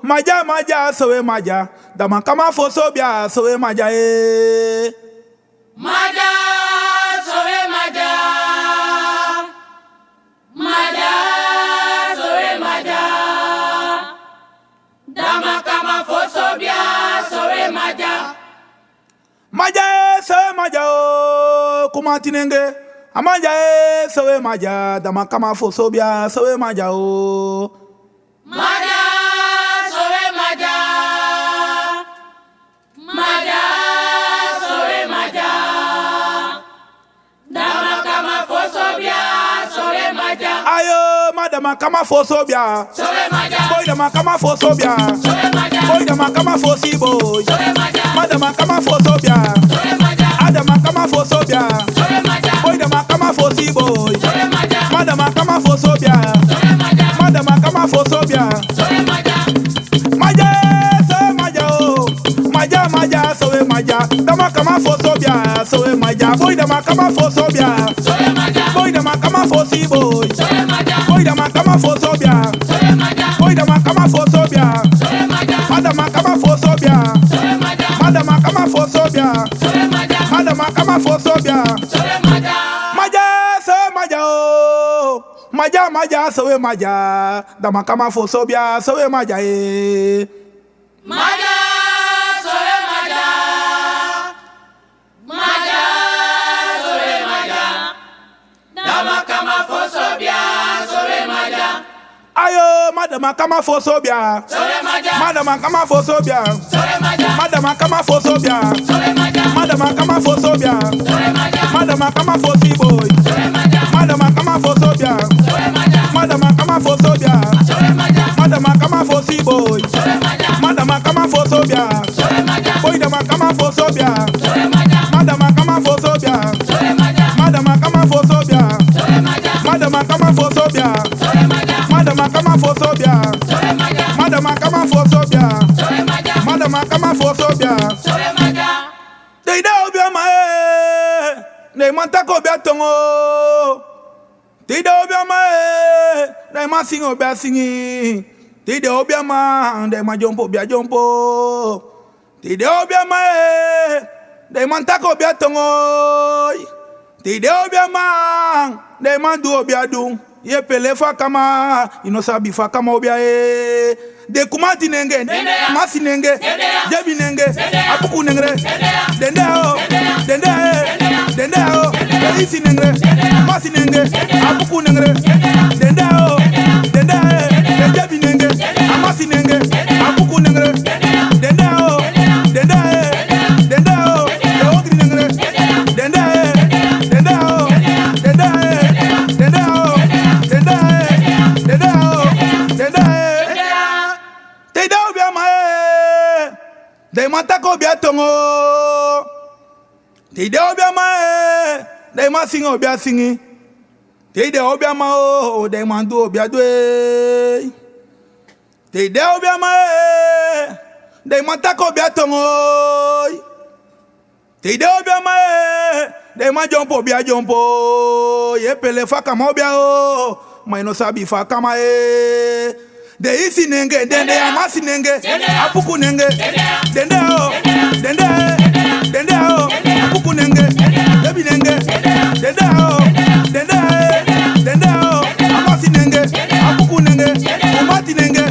Maja maja sowe maja. Dama kama fosobia sowe maja Maja sowe maja. Maja sowe maja. Dama kama fosobia sowe maja. Maja sowe maja o kumatinenge. Amaja sowe maja. Dama kama fosobia sowe maja o. Maja sowe maja. Maja sowe maja. Dama kama fosobia sowe maja. Ayo madama kama fosobia sowe maja. Boy dama kama fosobia sowe maja. Boy dama kama fosi boy sowe maja. Madama kama fosobia sowe maja. Adama kama fosobia sowe maja. Boy dama kama fosi boy sowe maja. Madama kama fosobia sowe maja. Madama kama fosobia sowe maja. Maja sowe maja o Maja maja sowe maja Dama kama fosobia sowe maja Boy dama kama fosobia sowe maja. Boy dama kama fosi boy sowe maja. Boy dama kama fosobia sowe maja. Boy dama kama fosobia sowe maja. Madama kama fosobia sowe maja. Madama kama fosobia sowe maja. Madama kama fosobia sowe maja. Maja sowe maja o Maja maja sowe maja Dama kama fosobia sowe maja Maja sowe maja. Maja sowe maja. Dama kama fosobia sowe maja. Ayo madama kama fosobia sowe maja. Madama kama fosobia sowe maja. Madama kama fosobia sowe maja. Madama kama fosobia sowe maja. Madama kama fosi boy sowe maja. Madama kama fosobia sowe maja. Madama kama fosobia sowe maja. Madama kama fosi boy sowe maja. Madama kama fosobia sowe maja. Boy dama kama fosobia sowe maja. Madama kama fosobia sowe maja. Madama kama fosobia sowe maja. Madama kama fosobia sowe maja. Madama kama fosobia sowe maja. Madama kama fosobia sowe maja. Madama kama fosobia sowe maja. Deida obia mae Ne mantako obia tongo Deida obia mae Ne ma sing obia singi Deida obia ma Ne ma jompo obia jompo Deida obia mae Ne mantako obia tongo Deida obia ma Ne ma du obia du Ye pele fa kama Ino sabi fa kama obia De kumati nenge Masi nenge Jebi nenge Apuku nenge Dende o Dende Dende o Isi nenge Masi nenge Apuku nenge Dende o Dende Jebi nenge Amasi nenge Apuku nenge Dende o Dende Dende o Ogri nenge Dende Dende o Dende Dende o Dende Dende o Dende Deida obia mae De mantako obia tongo Deida obia mae De ma sing obia singi Deida obia ma o De mandu obia dwe Deida obia mae De mantako obia tongo Deida obia mae De ma jompo obia jompo Ye pele fa kama obia o Ma ino sabi fa kama De isi nenge, dende amasi nenge, apuku nenge, dende o, dende, dende o, apuku nenge, debi nenge, dende o, dende, dende o, amasi nenge, apuku nenge, umati nenge.